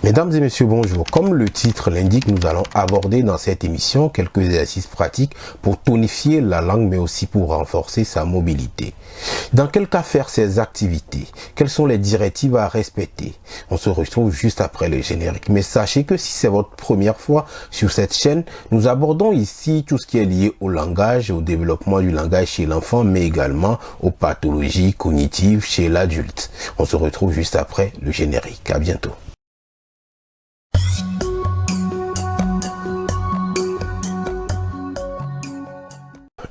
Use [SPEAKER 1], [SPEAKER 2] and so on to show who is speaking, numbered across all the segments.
[SPEAKER 1] Mesdames et messieurs, bonjour. Comme le titre l'indique, nous allons aborder dans cette émission quelques exercices pratiques pour tonifier la langue, mais aussi pour renforcer sa mobilité. Dans quel cas faire ces activités? Quelles sont les directives à respecter? On se retrouve juste après le générique. Mais sachez que si c'est votre première fois sur cette chaîne, nous abordons ici tout ce qui est lié au langage et au développement du langage chez l'enfant, mais également aux pathologies cognitives chez l'adulte. On se retrouve juste après le générique. À bientôt.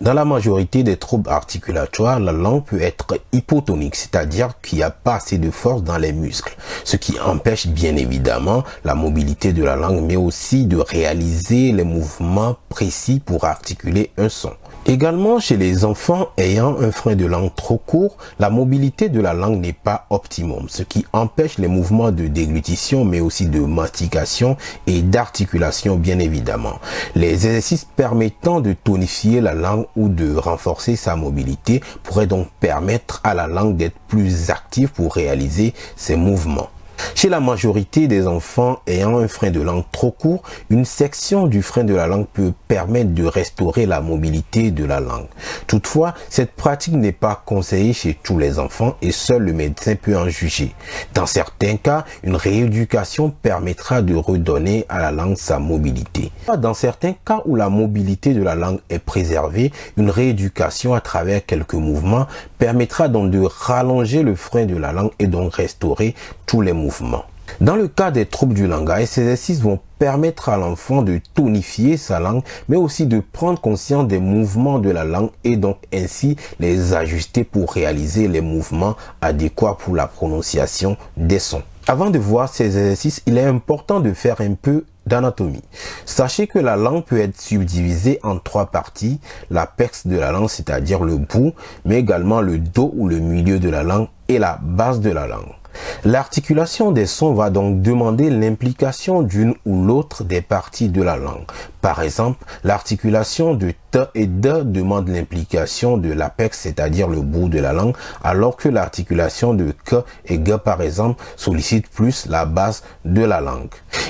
[SPEAKER 1] Dans la majorité des troubles articulatoires, la langue peut être hypotonique, c'est-à-dire qu'il n'y a pas assez de force dans les muscles, ce qui empêche bien évidemment la mobilité de la langue, mais aussi de réaliser les mouvements précis pour articuler un son. Également, chez les enfants ayant un frein de langue trop court, la mobilité de la langue n'est pas optimum, ce qui empêche les mouvements de déglutition, mais aussi de mastication et d'articulation, bien évidemment. Les exercices permettant de tonifier la langue ou de renforcer sa mobilité pourraient donc permettre à la langue d'être plus active pour réaliser ses mouvements. Chez la majorité des enfants ayant un frein de langue trop court, une section du frein de la langue peut permettre de restaurer la mobilité de la langue. Toutefois, cette pratique n'est pas conseillée chez tous les enfants et seul le médecin peut en juger. Dans certains cas, une rééducation permettra de redonner à la langue sa mobilité. Dans certains cas où la mobilité de la langue est préservée, une rééducation à travers quelques mouvements permettra donc de rallonger le frein de la langue et donc restaurer tous les mouvements. Dans le cas des troubles du langage, ces exercices vont permettre à l'enfant de tonifier sa langue, mais aussi de prendre conscience des mouvements de la langue et donc ainsi les ajuster pour réaliser les mouvements adéquats pour la prononciation des sons. Avant de voir ces exercices, il est important de faire un peu d'anatomie. Sachez que la langue peut être subdivisée en trois parties, l'apex de la langue, c'est-à-dire le bout, mais également le dos ou le milieu de la langue et la base de la langue. L'articulation des sons va donc demander l'implication d'une ou l'autre des parties de la langue. Par exemple, l'articulation de T et D demande l'implication de l'apex, c'est-à-dire le bout de la langue, alors que l'articulation de K et G, par exemple, sollicite plus la base de la langue.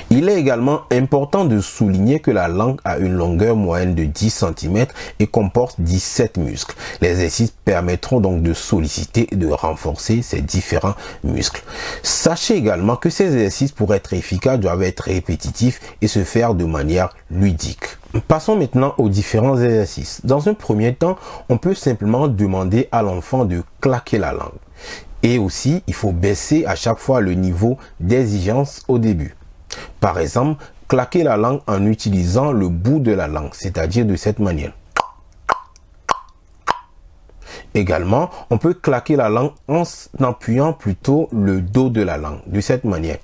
[SPEAKER 1] Il est également important de souligner que la langue a une longueur moyenne de 10 cm et comporte 17 muscles. Les exercices permettront donc de solliciter et de renforcer ces différents muscles. Sachez également que ces exercices, pour être efficaces, doivent être répétitifs et se faire de manière ludique. Passons maintenant aux différents exercices. Dans un premier temps, on peut simplement demander à l'enfant de claquer la langue. Et aussi, il faut baisser à chaque fois le niveau d'exigence au début. Par exemple, claquer la langue en utilisant le bout de la langue, c'est-à-dire de cette manière. Également, on peut claquer la langue en appuyant plutôt le dos de la langue, de cette manière.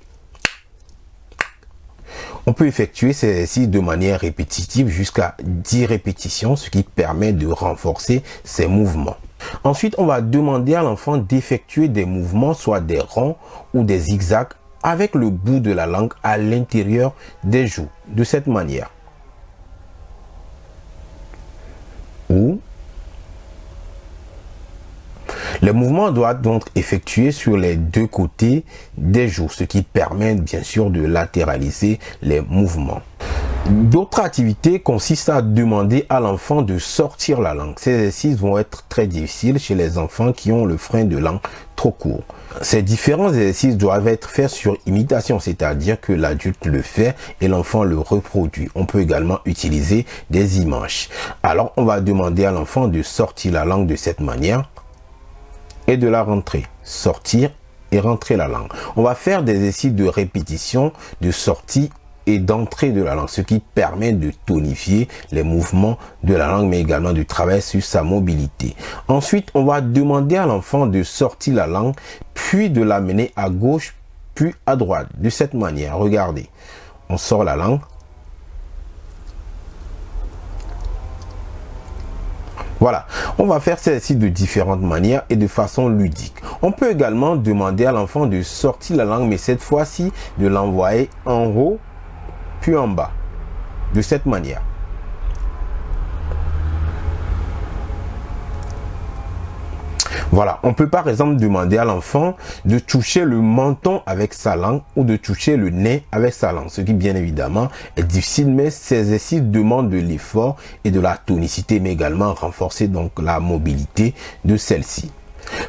[SPEAKER 1] On peut effectuer ces exercices de manière répétitive jusqu'à 10 répétitions, ce qui permet de renforcer ces mouvements. Ensuite, on va demander à l'enfant d'effectuer des mouvements, soit des ronds ou des zigzags, avec le bout de la langue à l'intérieur des joues, de cette manière. Ou les mouvements doivent donc effectuer sur les deux côtés des joues, ce qui permet bien sûr de latéraliser les mouvements. D'autres activités consistent à demander à l'enfant de sortir la langue. Ces exercices vont être très difficiles chez les enfants qui ont le frein de langue trop court. Ces différents exercices doivent être faits sur imitation, c'est-à-dire que l'adulte le fait et l'enfant le reproduit. On peut également utiliser des images. Alors, on va demander à l'enfant de sortir la langue de cette manière et de la rentrer. Sortir et rentrer la langue. On va faire des exercices de répétition, de sortie et d'entrée de la langue, ce qui permet de tonifier les mouvements de la langue, mais également de travailler sur sa mobilité. Ensuite, on va demander à l'enfant de sortir la langue, puis de l'amener à gauche, puis à droite, de cette manière. Regardez, on sort la langue. Voilà, on va faire ceci de différentes manières et de façon ludique. On peut également demander à l'enfant de sortir la langue, mais cette fois-ci, de l'envoyer en haut, puis en bas, de cette manière. Voilà, on peut par exemple demander à l'enfant de toucher le menton avec sa langue ou de toucher le nez avec sa langue, ce qui bien évidemment est difficile, mais ces exercices demandent de l'effort et de la tonicité, mais également renforcer donc la mobilité de celle-ci.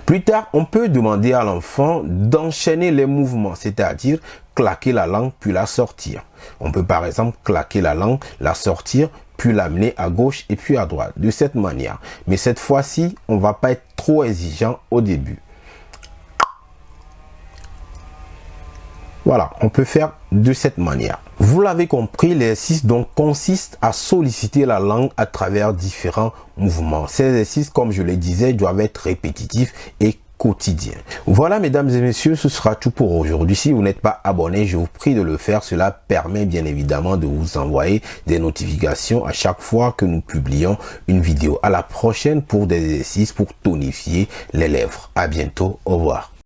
[SPEAKER 1] Plus tard, on peut demander à l'enfant d'enchaîner les mouvements, c'est-à-dire claquer la langue puis la sortir. On peut par exemple claquer la langue, la sortir, puis l'amener à gauche et puis à droite, de cette manière. Mais cette fois-ci, on va pas être trop exigeant au début. Voilà, on peut faire de cette manière. Vous l'avez compris, l'exercice donc consiste à solliciter la langue à travers différents mouvements. Ces exercices, comme je le disais, doivent être répétitifs et quotidiens. Voilà, mesdames et messieurs, ce sera tout pour aujourd'hui. Si vous n'êtes pas abonné, je vous prie de le faire. Cela permet bien évidemment de vous envoyer des notifications à chaque fois que nous publions une vidéo. À la prochaine pour des exercices pour tonifier les lèvres. À bientôt. Au revoir.